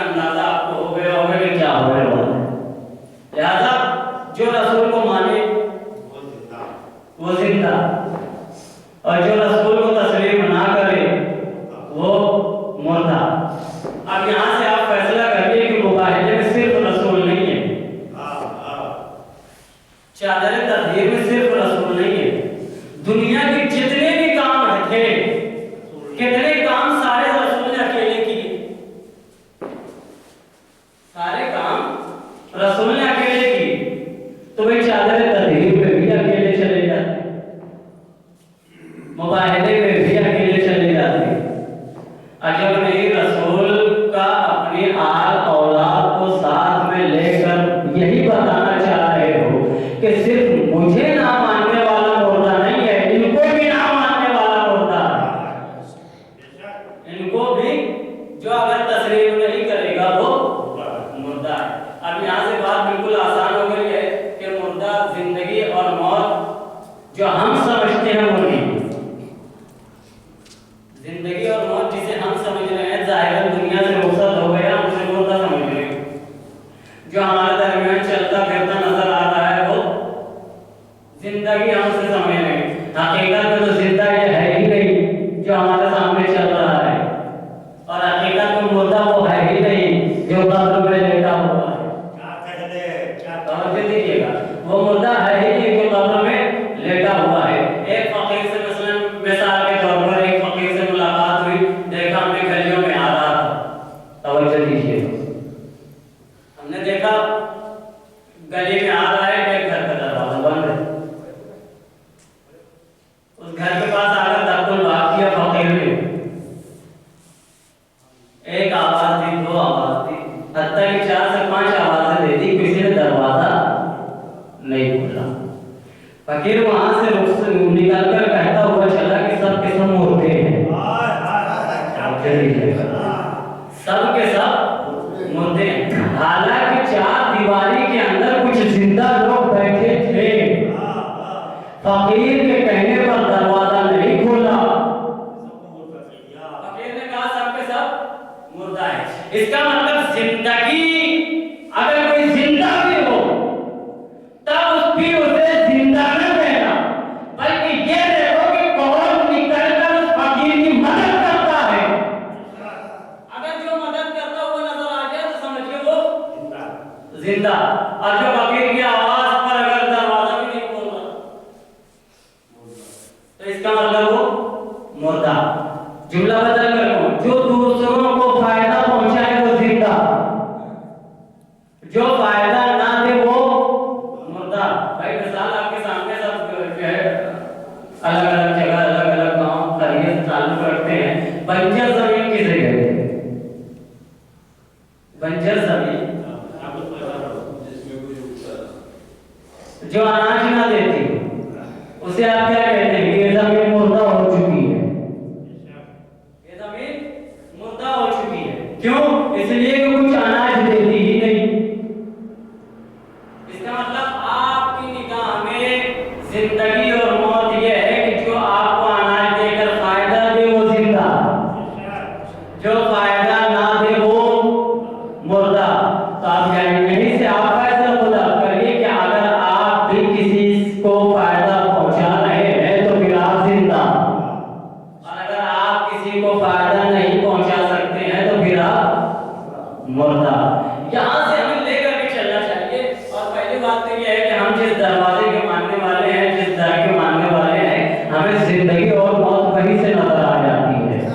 اندازہ آپ کو ہو گیا ہوگا کہ کیا ہونے والا ہے۔ لہذا جو رسول کو مانے وہ زندہ، اور جو رسول کو تسلیم نہ کرے وہ مردہ۔ اب یہاں سے آپ فیصلہ کریے کہ مباہلے میں صرف رسول نہیں ہے، چادر تطہیر میں صرف رسول نہیں ہے، دنیا کے جتنے بھی کام تھے، کتنے کام سارے رسول نے اکیلے کیے، سارے کام رسول نے اکیلے کیے، تو وہ چادر تطہیر میں بھی اکیلے چلے جاتے، مباہلے میں بھی اکیلے چلے جاتے۔ اگر نہیں رسول کا اپنی آل اولاد کو ساتھ میں لے کر یہی بتانا چاہ رہے ہو کہ صرف مجھے نہ ماننے والا مردہ نہیں ہے، ان کو بھی نہ ماننے والا مردہ ہے، ان کو بھی جو اگر تسلیم نہیں کرے گا وہ مردہ ہے۔ اب یہاں سے بات بالکل آسان ہو گئی ہے کہ مردہ زندگی اور موت جو ہم سمجھتے ہیں وہ نہیں، زندگی اور موت جسے ہم سمجھ رہے ہیں ظاہر دنیا سے رخصت ہو گیا، ہم اسے مردہ سمجھ رہے ہیں، جو ہمارے درمیان چلتا پھرتا نظر آ رہا ہے وہ زندگی ہم سے سمجھ رہے ہیں، حقیقت میں تو زندہ یہ ہے ہی نہیں جو ہمارے سامنے چل رہا ہے، اور حقیقت میں مردہ وہ ہے ہی نہیں جو قبر میں لیٹا ہوا ہے۔ توجہ دیجیے گا، وہ مردہ ہے ہی نہیں جو قبر میں لیٹا ہوا ہے۔ ایک فقیر سے مثلا مثال کے طور پر ایک فقیر سے ملاقات ہوئی، دیکھا ہم نے گلیوں میں آ رہا تھا، توجہ دیجیے، ہم نے دیکھا گلی میں آ رہا ہے، ایک گھر کا دروازہ بند ہے، اس گھر کے پاس آ کر دب الباب کیا فقیر نے، ایک آواز دی، دو آواز دی، حتیٰ کہ 4 سے 5 آوازیں دے دی، کسی نے دروازہ نہیں کھولا۔ فقیر وہاں سے نکل کر کہتا ہوا چلا کہ سب کے سب مردے ہیں، سب کے سب مردے ہیں، حالانکہ 4 دیواری کے اندر کچھ زندہ لوگ بیٹھے تھے، فقیر کے کہنے پر دروازہ نہیں کھولا، فقیر نے کہا سب کے سب مردہ ہے۔ اس کا مطلب زندگی اگر کوئی زندہ بھی ہو تب اس بھی اسے زندہ نہ کہنا، بلکہ یہ دیکھو کہ کون نکل کر اس فقیر کی مدد کرتا ہے، اگر جو مدد کرتا ہوا نظر آ جائے تو سمجھئے وہ زندہ، اور جو فقیر کی آواز پر اگر دروازہ بھی نہیں کھول رہا تو اس کا مطلب وہ مردہ۔ جملہ بدل کر کہوں، جو دوسروں کو فائدہ پہنچائے وہ زندہ، جو فائدہ نہ دے وہ مردہ۔ بھائی مثال آپ کے سامنے سب جو ہے الگ الگ جگہ الگ الگ گاؤں قریے تعلق رکھتے ہیں، بنجر زمین کسے کہتے ہیں؟ بنجر زمین جو اناج نہ دیتی اسے آپ کیا کہتے ہیں؟ یہ زمین مردہ ہو چکی ہے، یہ زمین مردہ ہو چکی ہے، کیوں؟ اس لیے کہ کچھ اناج دیتی ہی نہیں۔ اس کا مطلب آپ کی نگاہ میں زندگی اور موت یہ ہے کہ جو آپ کو اناج دے کر فائدہ دے وہ زندہ، جو فائدہ نہ دے وہ مردہ۔ تو آپ یہیں سے آپ فیصلہ خدا کریے کہ اگر آپ بھی کسی کو فائدہ پہنچا رہے ہیں تو پھر آپ زندہ، اور اگر آپ کسی کو فائدہ نہیں پہنچا سکتے ہیں تو پھر آپ مردہ۔ یہاں سے ہمیں لے کر کے چلنا چاہیے، اور پہلی بات تو یہ ہے کہ ہم جس دروازے کے ماننے والے ہیں، جس در کے ماننے والے ہیں، ہمیں زندگی اور موت وہیں سے نظر آ جاتی ہے،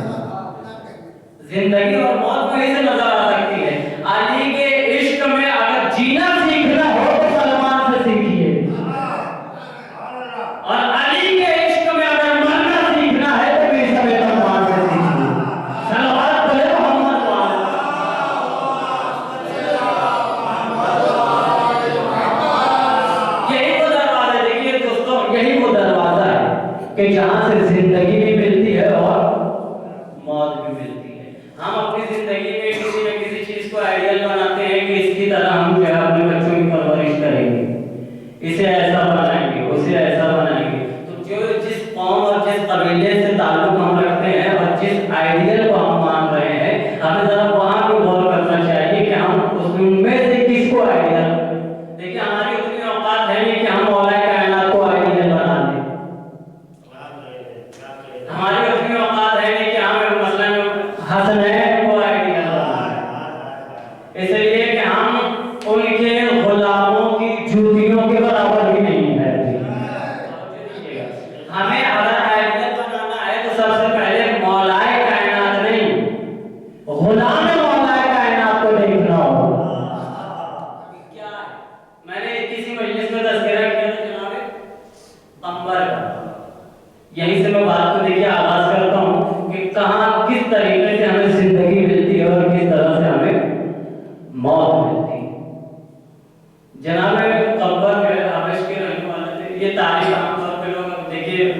زندگی اور موت وہیں سے نظر آ سکتی ہے۔ علی کے عشق میں اگر جینا سیکھنا ہو تو سلمان سے سیکھیے، اور علی کے عشق میں اگر مرنا سیکھنا ہے تو پھر سب سلمان سے سیکھیے۔ صلوات پڑھے محمد یہی وہ دروازہ، دیکھیے دوستوں، یہی وہ دروازہ ہے کہ جہاں سے زندگی بھی ملتی ہے اور موت بھی ملتی ہے۔ ہم اپنی زندگی میں کسی نہ کسی چیز کو آئیڈیل بناتے ہیں کہ اس کی طرح ہم جو ہے اپنے بچوں کی پرورش کریں گے، اسے ایسا بنائیں گے، اسے ایسا بنائیں گے۔ تو جو جس قوم اور جس قبیلے سے تعلق ہم رکھتے ہیں اور جس آئیڈیل کو ہم مان رہے ہیں، ہمیں ذرا وہاں بھی غور کرنا چاہیے اس لیے کہ ہم ان کے غلاموں کی جوتیوں کے برابر بھی نہیں ہے. ہمیں اگر عبادت بنانا ہے تو سب سے پہلے مولائے کائنات نہیں، غلام مولائے کائنات کو دیکھنا ہوگا. کیا ہے؟ میں نے کسی مجلس میں تذکرہ کیا تھا جناب قمر کا. یہیں سے میں بات کو دیکھیے آغاز کرتا ہوں کہ کہاں کس طریقے سے ہمیں زندگی ملتی ہے اور کس طرح سے ہمیں موت ملتی ہے. جناب قمر جو ہے حبش کے رہنے والے تھے. یہ تاریخ عام طور پہ لوگ دیکھیے،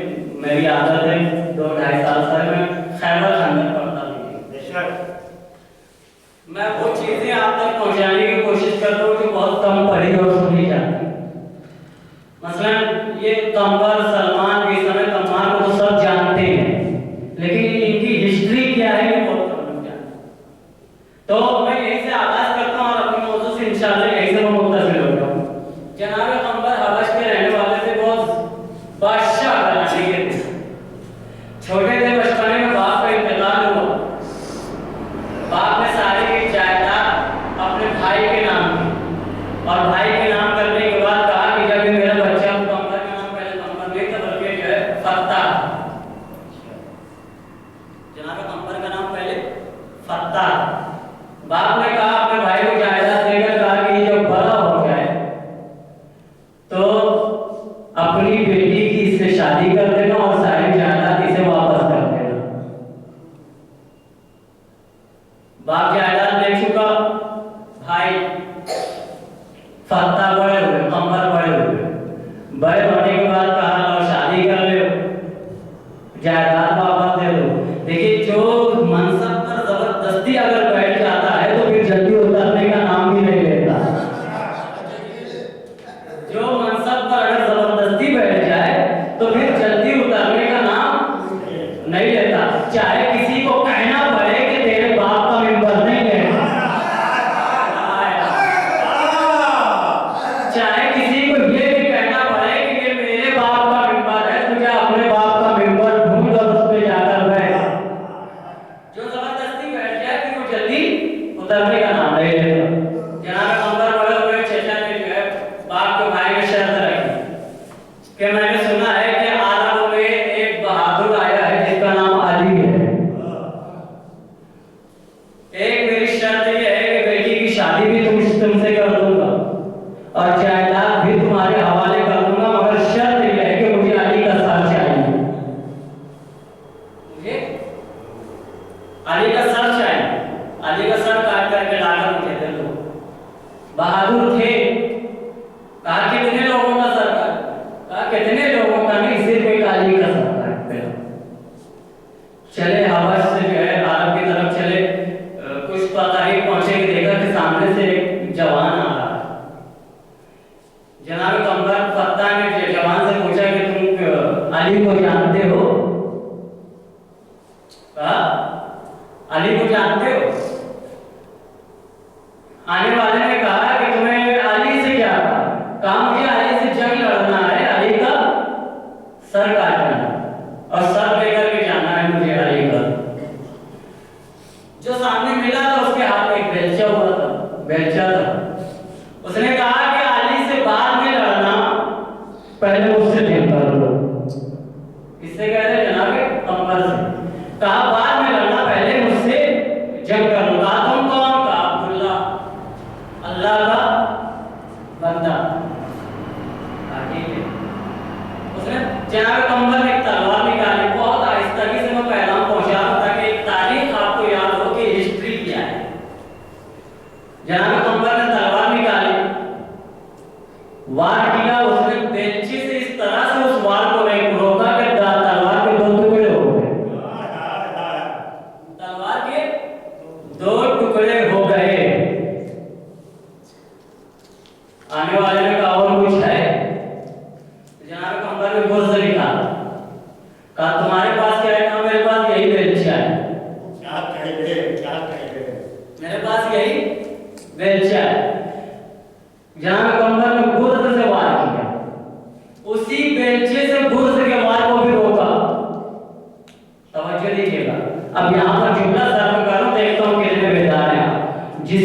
میری عادت ہے 2-2.5 سال سے میں خیبر خندق پڑھتا تھا. میں وہ چیزیں آپ تک پہنچانے کی کوشش کرتا ہوں جو بہت کم پڑھی اور سنی جاتی. مثلا یہ قمر سلمان کے سمے قمار کو تو سب جانتے ہیں، لیکن ان کی ہسٹری کیا ہے یہ بہت کم لوگ جانتے. تو میں یہیں سے آغاز کرتا ہوں اور اپنے موضوع سے انشاءاللہ یہیں سے میں متصل ہو جاؤں. جناب قمر حبش کے رہنے والے تھے، بہت بادشاہ گھرانے کے تھے. چھوٹے تھے، بچپنے میں باپ کا انتقال ہوا. باپ نے ساری جائیداد اپنے بھائی کے نام کی، اور بھائی کے نام کرنے کے بعد کہا کہ جب میرا بچہ قمر کا نام پہلے قمر نہیں تھا بلکہ جو ہے فتح. جناب قمر کا نام پہلے فتح. باپ نے کہا اپنے بھائی کو جائیداد دے کر کہا کہ جب بڑا ہو جائے تو اپنی بیٹی کی اس سے شادی کر دینا اور ساری جائیداد اسے واپس کر دینا. باپ جائیداد دے چکا، بھائی فتح بڑے ہوئے، قمر بڑے ہوئے. بڑے ہونے کے بعد کہا اور شادی کر لو، جائیداد واپس دے دو. دیکھیے جو منصب پر زبردستی اگر بیٹھ جاتا ہے تو پھر جلدی اترنے کا نام بھی نہیں لیتا. جو منصب پر اگر زبردستی بیٹھ جائے تو پھر جلدی اترنے کا نام نہیں لیتا. چاہے کسی کو کہنا پڑے کہ تیرے باپ کا ممبر نہیں لینا، چاہے کسی کو یہ بھی کہنا پڑے کہ یہ میرے باپ کا ممبر ہے، تجھے اپنے باپ کا ممبر ڈھونڈ کر اس پہ جا کر بیٹھ. جو زبردستی بیٹھ جائے پھر وہ جلدی اترنے کا نام نہیں لیتا. جناب قمر بڑے ہوئے، چچا نے جو ہے باپ کے بھائی میں شرط رکھی کہ میں نے سنا ہے کہ عربوں میں ایک بہادر آیا ہے جس کا نام علی ہے. ایک میری شرط یہ ہے کہ بیٹی کی شادی بھی تم سے کر دوں گا اور جائیداد بھی تمہارے حوالے کر دوں گا، مگر شرط یہ ہے کہ مجھے علی کا سر چاہیے. مجھے علی کا سر چاہیے. علی کا سر کاٹ کر کے لا کر مجھے دے دو. بہادر تھے. کہا کتنے لوگوں کا سر کاٹ؟ کہا کتنے لوگوں کا نہیں، صرف ایک علی کا سر کاٹ دے. چلے حبش سے جو ہے عرب کی طرف چلے. کچھ قریب پہنچے کہ دیکھا کہ سامنے سے ایک جوان آ رہا ہے. جناب قمر فتح نے جوان سے پوچھا کہ تم علی کو جانتے ہو؟ کہا علی کو جانتے ہو؟ آنے والے نے کہا کہ تمہیں علی سے کیا کہا؟ مجھے علی سے جنگ لڑنا ہے، علی کا سر کاٹنا ہے اور سر لے کر کے جانا ہے مجھے علی کا. جو سامنے ملا تھا اس کے ہاتھ میں ایک بیلچہ ہوا تھا، بیلچہ تھا. اس نے کہا کہ علی سے بعد میں لڑنا، پہلے مجھ سے جنگ کر لو. کس سے کہہ رہے جناب قمر سے. کہا بعد میں لڑنا، پہلے مجھ سے جنگ کر لو. کہا تم کون؟ کہا عبداللہ، اللہ کا بندہ. اس نے جناب قمر نے ایک تلوار نکالی. بہت آہستگی سے میں پیغام پہنچا رہا تھا کہ ایک تاریخ آپ کو یاد ہو کہ ہسٹری کیا ہے. جناب قمر نے تلوار نکالی، وار کیا. اس نے بیلچے سے اس طرح سے اس وار کو نہیں روکا کہ تلوار کے 2 ٹکڑے ہو گئے. تلوار کے 2 ٹکڑے ہو گئے. آنے والے نے کہا اور کچھ ہے؟ جناب قمر نے گرز نکالا. کہا تمہارے پاس کیا ہے؟ کہا میرے پاس یہی بیلچہ ہے. میرے پاس یہی بیلچہ ہے. جناب قمر نے گرز سے وار کیا. اسی بیلچے سے گرز کے وار کو بھی روکا. توجہ دیجیے گا. اب یہاں پر جملہ صرف کروں، دیکھتا ہوں کتنے بیدار ہیں. جس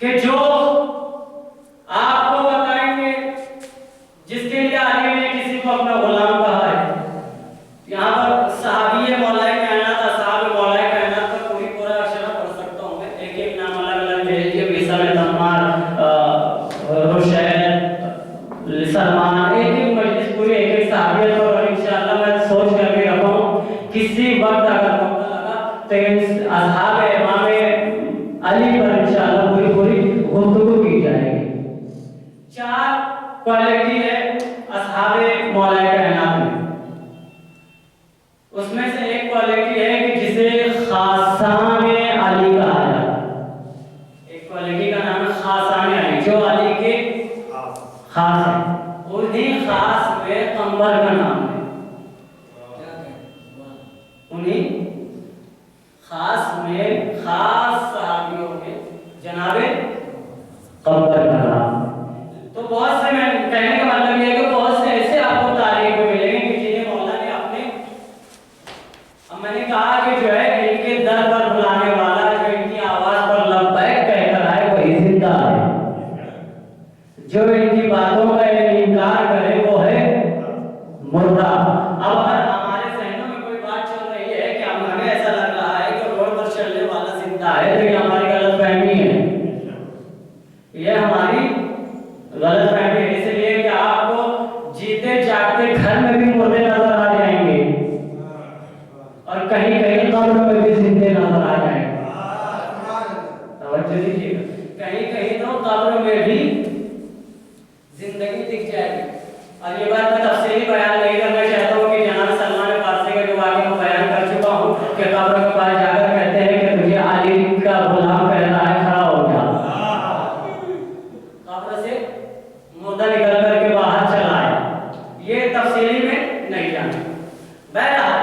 کہ جو آپ کو بتائیں گے جس کے لیے علی نے کسی کو اپنا غلام کہا ہے. یہاں پر صحابی مولا کائنات اصحاب مولا کائنات کا پورا اشارہ پڑھ سکتا ہوں میں. ایک ایک نام الگ الگ لے لیجیے. بیسا تمار روشید سلمان ایک ایک مجلس پوری ایک ایک صحابیت پر. اور انشاءاللہ میں سوچ کر کے رکھا ہوں کسی وقت اگر موقع لگا تو اصحاب امام علی پر انشاءاللہ پوری پوری گفتگو کی جائے گی. 4 کوالٹی ہے اصحاب مولا کائنات میں. اس میں سے ایک کوالٹی ہے کہ جسے خاصان علی کہا جاتا ہے. ایک کوالٹی کا نام ہے خاصان علی, جو علی کے خاص ہے. انہیں خاص میں قمر کا نام ہے. انہیں خاص میں خاص صحابیوں میں جناب قمر کا نام. تو بہت سے, میں کہنے کا مطلب یہ ہے کہ بہت سے ایسے آپ کو تاریخ میں ملیں گے کہ جنہیں مولا نے اپنے, اب میں نے کہا کہ جو ہے ان کے در پر بلانے والا, جو ان کی آواز پر لبیک کہہ کر آئے وہی زندہ ہے. جو ان کی باتوں کا انکار کرے وہ ہے مردہ. اب اگر ہمارے ذہنوں میں کوئی بات چل رہی ہے کہ ہمیں ایسا لگ رہا ہے کہ روڈ پر چلنے والا زندہ ہے, تو یہ ہماری غلط فہمی ہے. یہ ہماری غلط فہمی ہے. اس لیے کہ آپ کو جیتے جاگتے گھر میں بھی مردے نظر آ جائیں گے اور کہیں کہیں قبر میں بھی زندے نظر آ جائیں گے. توجہ دیجیے گا, کہیں کہیں تو قبر میں بھی زندگی دکھ جائے گی. اور یہ بات میں تفصیلی بیان نہیں کرنا چاہتا ہوں کہ جناب سلمان فارسی کا جو واقعہ میں بیان کر چکا ہوں کہ قبر کے پاس جا کر کہتے ہیں کہ تجھے علی کا غلام کہہ رہا ہے, کھڑا ہو جا. قبر سے مردہ نکل کر کے باہر چلا ہے. یہ تفصیلی میں نہیں جانا. بہرحال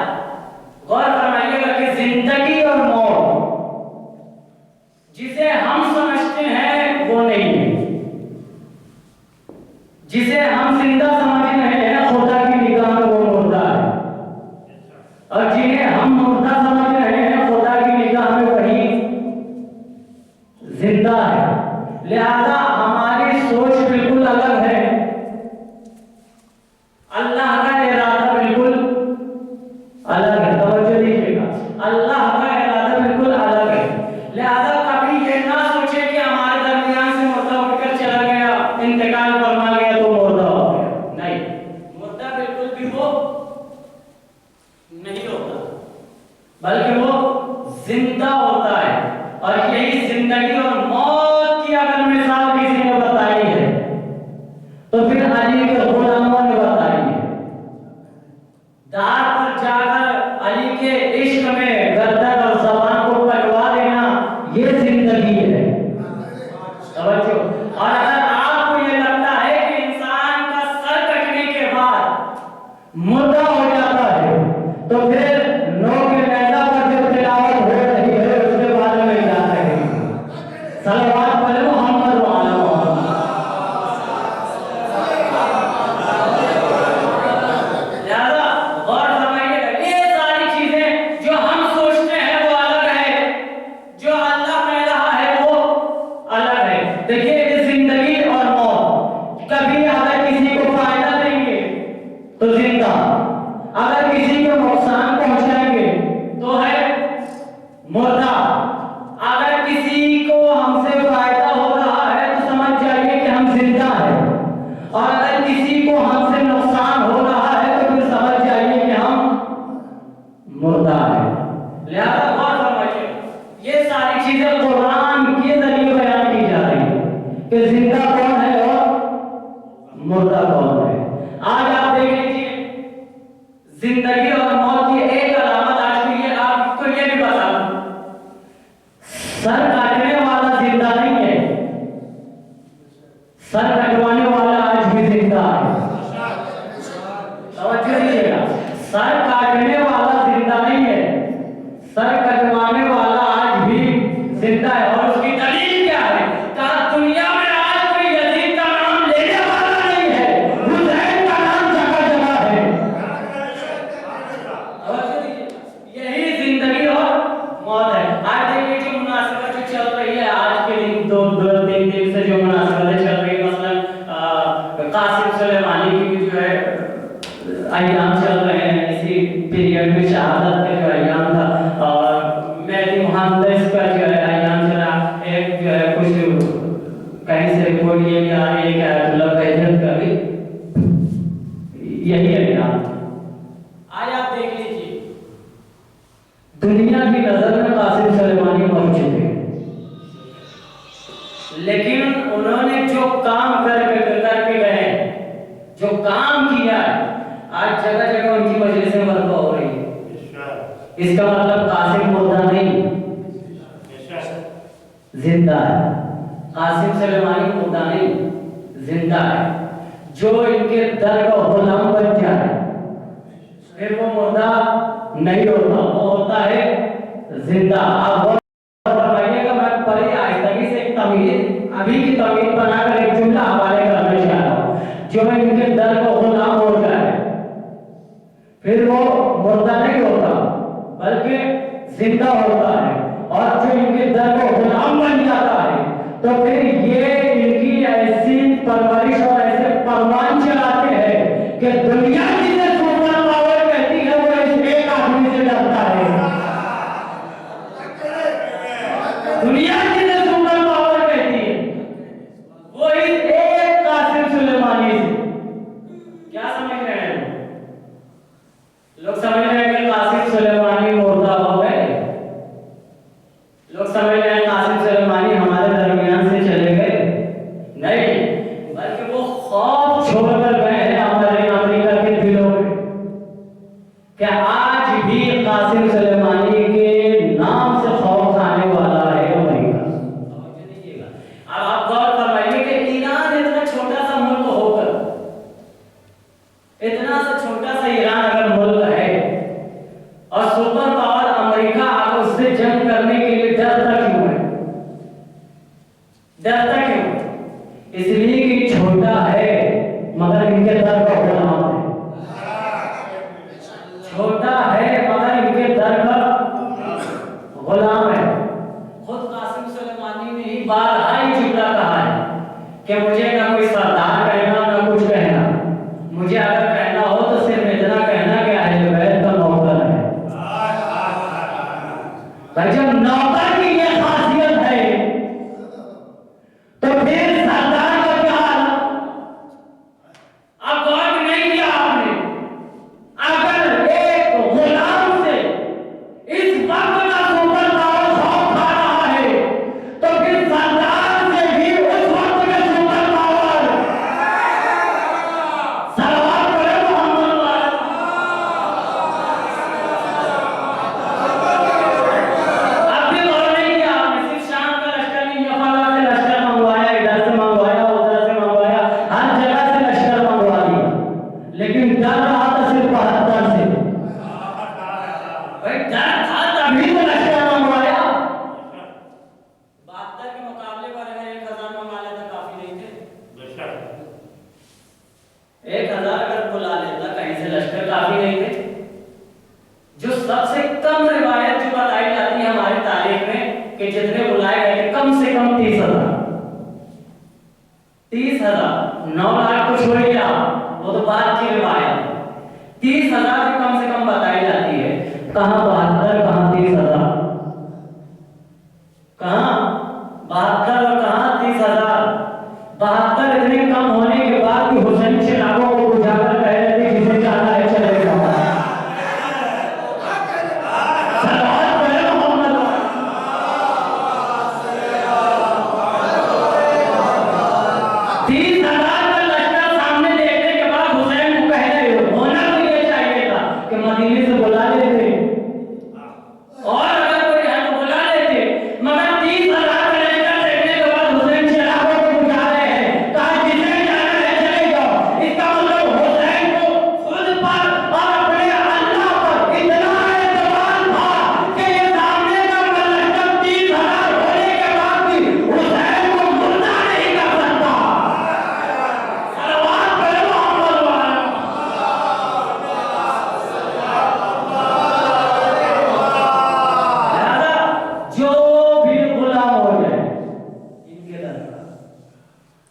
غور فرمائیے گا کہ زندگی اور موت جسے ہم سمجھتے ہیں وہ نہیں ہے. جسے ہم زندہ سمجھ رہے ہیں خدا کی نگاہ میں وہ مردہ ہے, اور جنہیں ہم مردہ سمجھ رہے ہیں خدا کی نگاہ میں وہی زندہ ہے. لہذا ہماری سوچ بالکل الگ ہے, اللہ کا ارادہ بالکل الگ ہے. توجہ دیجیے گا, اللہ کا ارادہ بالکل الگ ہے. لہذا کبھی یہ نہ سوچے کہ ہمارے درمیان سے مردہ اٹھ کر چلا گیا, انتقال فرما گیا تو مردہ ہو گیا. نہیں, مردہ بالکل بھی وہ نہیں ہوتا, بلکہ وہ زندہ ہوتا ہے. اور یہی زندگی اور موت کی اگر مثال کسی نے بتائی ہے تو پھر علی کے غلاموں نے بتائی ہے. دار پر جا کر علی کے عشق میں گردن اور زبان کو کٹوا دینا یہ زندگی ہے. توجہ. اور اگر آپ کو یہ لگتا ہے کہ انسان کا سر کٹنے کے بعد مردہ ہو جاتا ہے تو پھر نو کے نیزہ پر جو تلاوت ہو رہی ہے اس کے بارے میں کیا کہیں گے؟ صلوات پڑھو محمد و علی محمد. لہذا غور فرمائیے گا, یہ ساری چیزیں جو ہم سوچتے ہیں وہ الگ ہے, جو اللہ کہہ رہا ہے وہ الگ ہے. دیکھیے زندگی اور موت, کبھی اگر کسی کو فائدہ دیں گے تو زندہ, اگر کسی کو نقصان پہنچائیں گے تو ہے مردہ. اگر کسی کو ہم سے فائدہ ہو رہا ہے تو سمجھ جائیے کہ ہم زندہ ہیں, اور اگر کسی کو ہم سے نقصان ہو رہا ہے تو پھر سمجھ جائیے کہ ہم مردہ ہیں. لہذا غور فرمائیے, یہ ساری چیزیں قرآن کے ذریعے بیان کی جا رہی ہیں کہ زندہ کون ہے اور مردہ کون ہے. آج آپ دیکھ لیجیے زندگی اور موت کی ایک علامت آج بھی ہے. آپ کو یہ بھی بتا دوں, سر کاٹنے والا زندہ نہیں ہے, سر کٹوانے والا آج بھی زندہ ہے. توجہ دیجیے گا, سر کاٹنے والا زندہ نہیں ہے, سر کٹوانے والا آج بھی زندہ ہے. اور اس کی دلیل کیا ہے؟ کہا دنیا میں آج کوئی یزید کا نام لینے والا نہیں ہے, حسین کا نام جگہ جگہ ہے. یہی زندگی اور موت ہے. آج دیکھیے جو مناسبت جو چل رہی ہے آج کے دن 2 سے جو مناسبتیں چل رہی ہیں، مثلا قاسم سلیمانی کی بھی جو ہے ایام چل رہے ہیں، اسی پیریڈ میں شہادت کا جو ایام تھا، اور مہدی مہندس کا جو ہے ایام چلا، ایک جو ہے کچھ کہیں سے رپورٹ یہ بھی آ رہی ہے کہ آیت اللہ بہجت کا بھی یہی ایام تھا۔ آج آپ دیکھ لیجیے دنیا کی نظر میں قاسم سلیمانی مر چکے ہیں، لیکن انہوں نے جو کام کر کے گئے، جو کام کیا ہے، آج جگہ جگہ ان کی مجلسیں برپا ہو رہی ہیں۔ اس کا مطلب قاسم مردہ نہیں، زندہ ہے۔ قاسم سلیمانی مردہ نہیں، زندہ ہے۔ جو ان کے در کا غلام بن جائے پھر وہ مردہ نہیں ہوتا، وہ ہوتا ہے زندہ۔ آپ غور فرمائیے گا، میں بڑی آہستگی سے ایک تمہید، ابھی کی تمہید بنا کر ایک جملہ حوالے کرنا چاہ رہا ہوں۔ جو ان کے در کا غلام ہو جائے پھر وہ مردہ نہیں ہوتا بلکہ زندہ ہوتا ہے، اور جو ان کے در کا غلام بن جاتا ہے تو پھر یہ ان کی ایسی پرورش اور ایسے فرمان چلاتے ہیں کہ دنیا جسے سپر پاور کہتی ہے وہ اس ایک آدمی سے ڈرتا ہے۔ دنیا جسے سپر پاور کہتی ہے وہ اس ایک قاسم سلیمانی سے۔ کیا سمجھ رہے ہیں لوگ؟ سمجھ رہے ہیں کہ قاسم سلیمانی مردہ ہو گئے، لوگ سمجھ رہے ہیں قاسم سلیمانی ہمارے درمیان سے چلے گئے، نہیں، بلکہ وہ خوف چھوڑ کر گئے ہیں ہمارے امریکہ کے دلوں میں کہ آج بھی قاسم سلیمانی کے نام سے خوف کھانے والا ہے امریکہ۔ اب آپ غور فرمائیے کہ ایران اتنا چھوٹا سا ملک ہو کر، اتنا سا چھوٹا سا ایران اگر ملک ہے اور سپر پاور امریکہ آپ اس سے جنگ کرنے کے لیے ڈرتا کیوں ہے؟ ڈرتا کیوں؟ اس لیے کہ چھوٹا ہے مگر ان کے در کا غلام ہے۔ چھوٹا ہے مگر ان کے در کا غلام ہے۔ خود قاسم سلیمانی نے ہی بارہا ہی جملہ کہا ہے کہ مجھے نہ کوئی سردار کہنا نہ کچھ کہنا، مجھے اگر کہنا ہو تو صرف اتنا کہنا کہ اہل بیت کا نوکر ہے۔ پر جب نوکر کی یہ خاصیت ہے تو پھر سردار کا کیا حال؟ اب غور نہیں کیا آپ نے، اگر ایک غلام سے اس وقت کا سپر پاور خوف کھا رہا ہے تو پھر سردار سے بھی اس وقت کا سپر پاور صلوات پڑھے محمد والا۔ اب بھی غور نہیں کیا آپ نے، صرف شام کا لشکر نہیں، یفالا سے لشکر منگوایا، ادھر سے منگوایا، ادھر سے منگوایا، ہر جگہ سے لشکر منگوا دیا، لیکن ڈر رہا تھا صرف 72 سے۔ بھائی ڈر تھا تبھی تو لشکر منگوایا۔ 72 کے مقابلے پر اگر 1000 منگوا لیتا کافی نہیں تھے؟ 1000 اگر بلا لیتا کہیں سے لشکر کافی نہیں تھے؟ جو سب سے کم روایت جو بتائی جاتی ہے ہماری تاریخ میں کہ جتنے بلائے گئے تھے کم سے کم 30,000۔ 30,000، 9 لاکھ کو چھوڑیے آپ، وہ تو بعد کی روایت۔ 30,000 کم سے کم بتائی جاتی ہے۔ کہاں 72، کہاں 30,000، کہاں 72 اور کہاں 30,000۔ 72 اتنے کم ہونے کے بعد بھی حسین چراغوں کو بجھا کر کہہ رہے تھے جسے جانا ہے چلے گا۔ صلوات پڑھے محمد۔ 30,000 کا لشکر سامنے دیکھنے کے بعد حسین کو کہہ رہے ہو، ہونا تو یہ چاہیے تھا کہ مدینے سے بلا لیتے، اور اگر کوئی ہے تو بلا لیتے، مگر 30,000 کا لشکر دیکھنے کے بعد حسین چراغوں کو بجھا رہے ہیں، کہا جسے جانا ہے چلے جاؤ۔ اس کا مطلب حسین کو خود پر اور اپنے اللہ پر اتنا اعتماد تھا کہ یہ سامنے کا لشکر 30,000 ہونے کے بعد بھی حسین کو مردہ نہیں کر سکتا۔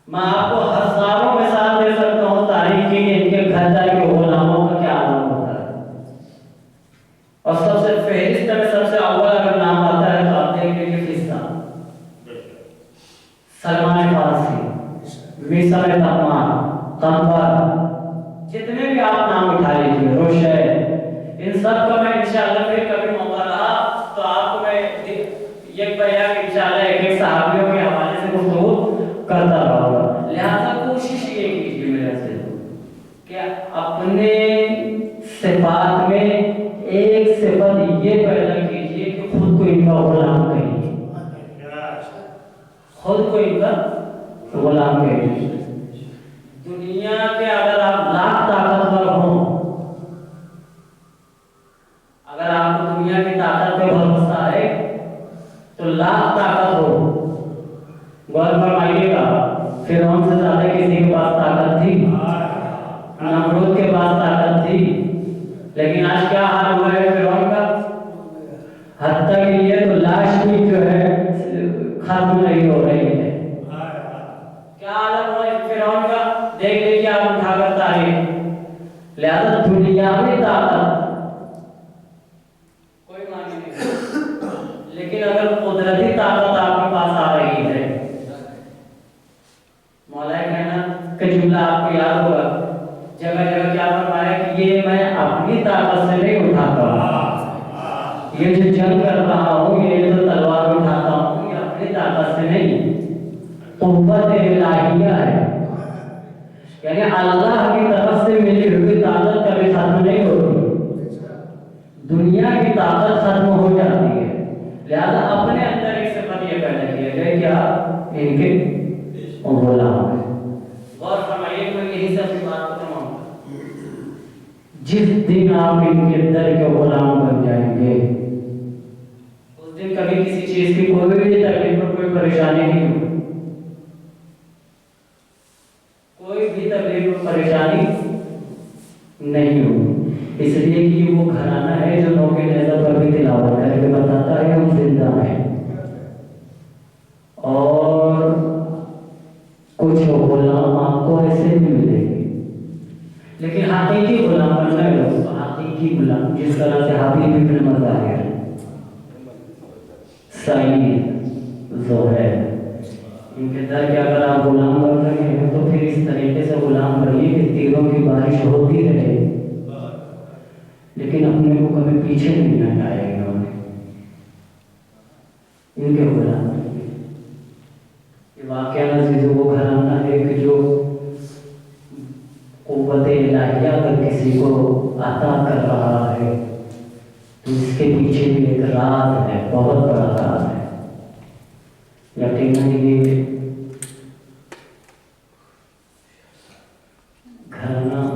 میں آپ کو ہزاروں مثال دے سکتا ہوں تاریخ کی ان کے گھر جا کے غلاموں کا کیا عالم ہوتا ہے. اور سب سے فہرست میں سب سے اول اگر نام آتا ہے تو آپ دیکھ لیجیے قصہ سلمان فارسی، میسر تمام، قنبر، جتنے بھی آپ نام اٹھا لیجیے، روشن، ان سب کا میں انشاءاللہ پھر کبھی موقع رہا تو آپ کو میں ایک بیان انشاءاللہ ایک صحابیوں کے حوالے سے گفتگو کرتا رہوں گا. لہذا کوشش یہ کیجیے میرے سے کہ اپنے صفات میں ایک صفت یہ پیدا کیجیے کہ خود کو ان کا غلام کہیے، خود کو ان کا غلام کہیے. دنیا کے اگر آپ لاکھ طاقتور ہوں، اگر آپ کو دنیا کی طاقت پہ بھروسہ ہے تو لاکھ طاقت ہو، غور فرمائیے گا فرعون سے زیادہ کسی کے پاس طاقت تھی؟ نمرود کے پاس طاقت تھی، لیکن آج کیا حال ہوا ہے فرعون کا؟ حتیٰ کہ یہ تو لاش بھی جو ہے ختم نہیں ہو رہی ہے. کیا عالم ہوا ہے فرعون کا؟ دیکھ لیجیے آپ اٹھا کر تاریخ. لہذا دنیاوی طاقت کوئی معنی نہیں، لیکن اگر قدرتی طاقت آپ کے پاس آ رہی ہے، مولا کہنا کہ جملہ آپ کو یاد ہوگا، جگہ جگہ کیا فرمایا کہ یہ میں اپنی طاقت سے نہیں اٹھاتا ہوں، یہ جو جنگ کر رہا ہوں، یہ جو تلوار اٹھاتا ہوں، یہ اپنی طاقت سے نہیں، قوت الہیہ ہے. یعنی اللہ کی طرف سے ملی ہوئی طاقت کبھی ختم نہیں ہوتی، دنیا کی طاقت ختم ہو جاتی ہے. لہذا اپنے اندر ایک صفت یہ پیدا کیا جائے کہ آپ ان کے غلام ہیں. غور فرمائیے کہ میں یہی سب کی بات کو تمام جس دن آپ ان کے در کے غلام بن جائیں گے، اس دن کبھی کسی چیز کی کوئی بھی تکلیف اور کوئی پریشانی نہیں ہوگی، کوئی بھی تکلیف اور پریشانی نہیں ہوگی. اس لیے کہ وہ گھرانہ ہے جو نو کے نیزہ پر بھی تلاوت کر کے بتاتا ہے ہم زندہ ہیں. اور کچھ غلام آپ کو ایسے بھی ملے گی، لیکن حقیقی غلام بننا ہے، حقیقی غلام جس طرح سے حبیب ابن مظاہر، سعید، زہیر، ان کے در کے اگر آپ غلام بن رہے ہیں تو پھر اس طریقے سے غلام بنیے کہ تیروں کی بارش ہوتی رہے لیکن اپنے کو کبھی پیچھے نہیں ہٹائے گا. ان کے غلام یہ واقعہ عزیز وہ گھرانہ ہے کہ جو قوت الہیہ اگر کسی کو عطا کر رہا ہے تو اس کے پیچھے بھی ایک راز ہے، بہت بڑا راز ہے. یقیناً یہ گھرانہ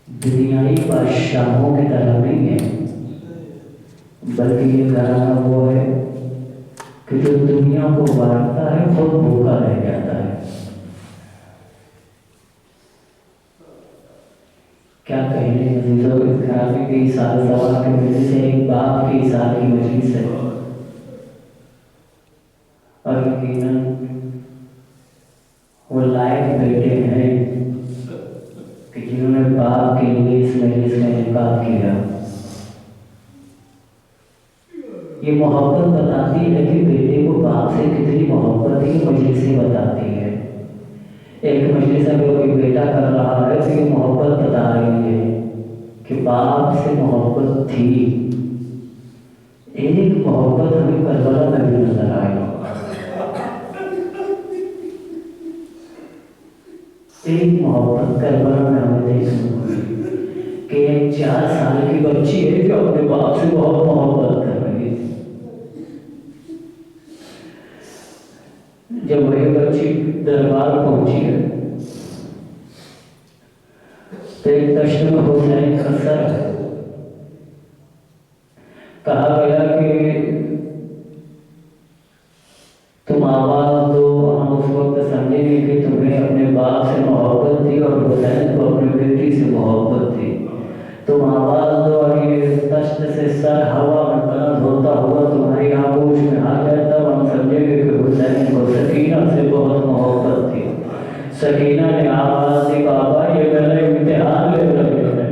دنیائی بادشاہوں کی طرح نہیں ہے، بلکہ یہ گھرانہ وہ ہے کہ جو دنیا کو بانٹتا ہے خود بھوکا رہ جاتا ہے. کیا کہنے عزیزوں، اس گھرانے کے ایثار ثواب کی وجہ سے ایک باپ کے ایثار کی مجلس ہے، اور یقیناً وہ لائق بیٹے ہیں کہ جنہوں نے باپ کے لیے اس مجلس میں انعقاد کیا. یہ محبت بتاتی ہے کہ بیٹے کو باپ سے کتنی محبت ہے، مجلس سے بتاتی ہے. ایک مجلس اگر کوئی بیٹا کر رہا ہے تو یہ محبت بتا رہی ہے کہ باپ سے محبت تھی. ایک محبت ہمیں کربلا میں بھی نظر آئی، ایک محبت کربلا میں ہمیں دیکھنے کو ملی کہ ایک 4 سال کی بچی ہے جو اپنے باپ سے بہت محبت کر رہی ہے. جب وہی بچی دربار پہنچی ہے تو ایک دشت میں حسین کا سر ہے. کہا گیا کہ تم آواز دو. ہم اس وقت سمجھیں گے کہ تمہیں اپنے باپ سے محبت تھی اور حسین کو اپنی بیٹی سے محبت تھی. تم آواز دو اور یہ دشت سے سر ہوا میں بلند ہوتا ہوا تمہاری آغوش میں آ جائے، تب ہم سمجھیں گے کہ حسین کو سکینہ سے بہت محبت تھی. سکینہ نے آواز سے بابا یہ میرا امتحان لے رہے ہیں،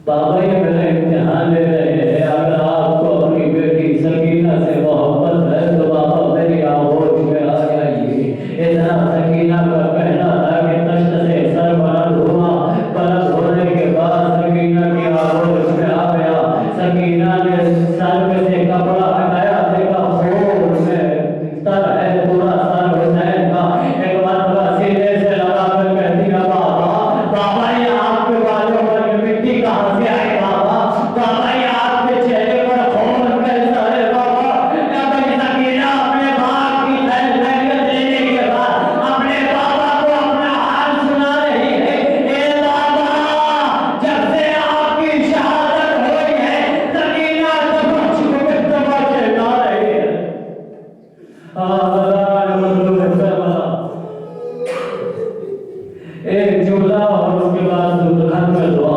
بابا یہ میرا امتحان لے رہے ہیں، اگر آپ کو اپنی بیٹی سکینہ سے محبت ہے تو بابا میری آغوش میں آ جائیے۔ اتنا سکینہ کا کہنا تھا کہ تشت سے سر بلند ہوا، بلند ہونے کے بعد سکینہ کی آغوش میں آ گیا۔ سکینہ نے سر میں سے کپڑا ہٹایا، دیکھا خون میں تر ہے پورا سر حسین کا۔ ایک مرتبہ سینے سے لگا کر کہتی ہے بابا، بابا یہ آپ کے بالوں پر یہ مٹی کہاں سے آئی بابا، بابا یہ آپ کے چہرے پر خون کیسا ہے بابا۔ ابھی سکینہ اپنے باپ کی خیریت لینے کے بعد اپنے بابا کو اپنا حال سنا رہی ہے۔ اے بابا جب سے آپ کی شہادت ہوئی ہے سکینہ تب چکا چلا رہی ہے۔ ایک جملہ اور اس کے بعد دلہن میں دعا۔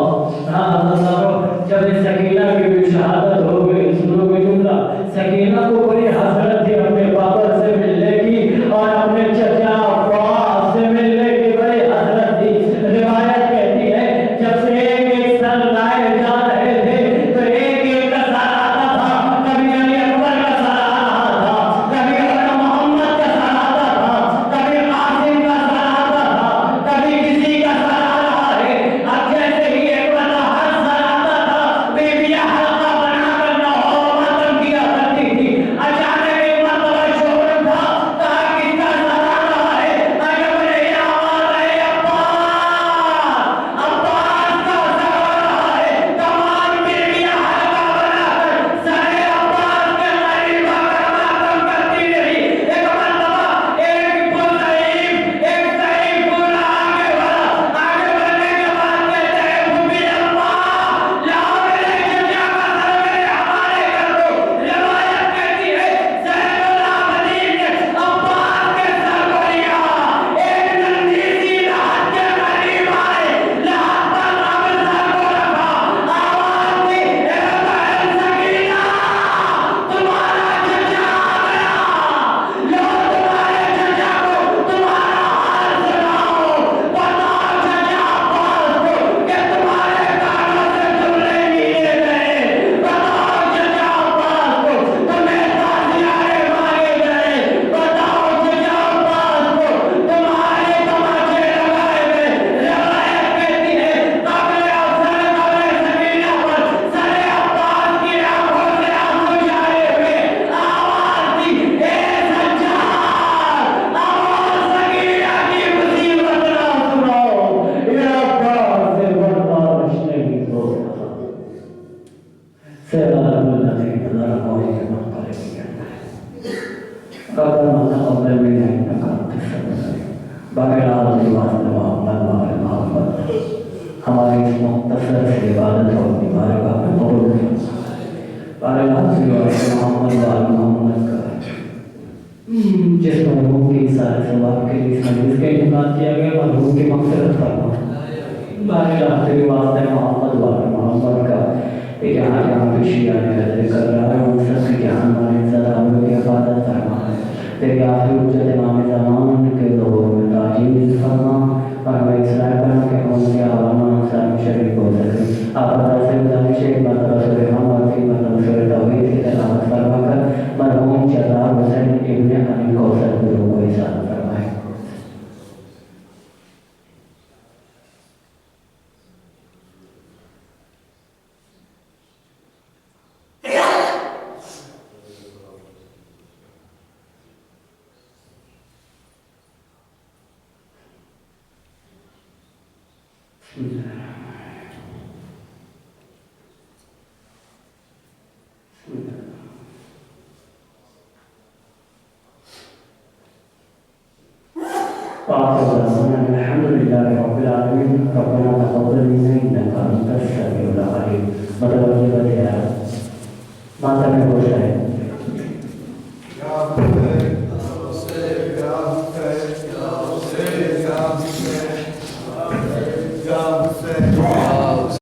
جب سکینہ کی بھی شہادت ہو گئی، سنو گے جملہ، سکینہ کو بڑی حسرت تھی اپنے بابا سے ملنے کی اور اپنے چچا عباس سے ملنے کی بڑی حسرت تھی۔ روایت کہتی ہے جب سے ایک ایک سر لائے جا رہے تھے تو ایک ایک کا سر آتا تھا، کبھی علی اکبر کا سر آ رہا تھا، کبھی عمر محمد کا سر آتا تھا، کبھی قاسم کا سر آتا تھا، کبھی کسی کا سر آ رہا ہے۔ اب جیسے ہی ایک بندہ ہر سر آتا تھا بیبیاں حلقہ بنا کر لاہور ماتم کیا کرتی تھی۔ اچانک ایک مرتبہ شور اٹھا، کہا کس کا سر آ رہا ہے؟ اگر بولے یہ آواز ہے عباس، عباس کا سر آ رہا ہے۔ تمام بیبیاں حلقہ بنا کر سر عباس کے قریب آ کر ماتم کرتی رہی۔ ایک مرتبہ ایک ضعیف بوڑھا آگے بڑھا، آگے بڑھنے کے بعد کہتے ہیں بھوبی اماں لاؤ میرے چچا کا سر میرے حوالے کر دو۔ روایت کہتی ہے زین العابدین نے عباس کے سر کو لیا، ایک ننھی سی لحد کے قریب آئے، لحد پر اپنے سر کو رکھا، آواز دی اے بہن سکینہ تمہارا چچا آ گیا، لو تمہارے چچا کو تمہارا حال سناؤ، بتاؤ چچا عباس کو کہ تمہارے کانوں سے جملے نیلے گئے، بتاؤ چچا عباس کو تمہیں تعزیارے مانگے گئے، بتاؤ چچا عباس کو تمہارے تماچے لگائے گئے۔ روایت کہتی ہے قبر افضل قبر سکینہ پر سر عباس کی آنکھوں سے آنسو جارے ہوئے، آواز دی اے سجاد آواز سکینہ کی مصیبت نہ سناؤ، یہ عباس سے برداشت نہیں ہوتا۔ سیدنا الذي نظر قوي مقر قبل ما تقبل منا انك انت السميع باقی عالم واسطے محمد ہماری اس مختصر سی عبادت اور بارگاہ میں قبول باقی محمد محمد کا جس مرحوم کی سارے ثواب کے لیے اس حدیث کا انعقاد کیا گیا، مرحوم کی مغفرت فرما باقی عالم واسطے محمد کا جہاں جہاں پیشی آنے حضر کر رہا ہے ان سب کی جہاں مانے زدہ ہوئے کی حفاظت فرما ہے، تیری آخری اجت امام زمان کے ظہور میں تاجیز فرما اور ہمیں اصلاح کرنا کہ ہم سے عوامہ سلام شریف ہو سکے۔ آپ عطا سے گزارش ایک مرتبہ سورہ ہم اور تین مرتبہ سورہ توحید کی تلاوت فرما کر مرحوم شہزاد حسین ابن علی کوثر گرو کو احسان فرمائے۔ الحمد لله رب العالمين ربنا تقبل منا انك انت السميع العليم۔ متوجہ ہے ماتا میں ہوش ہے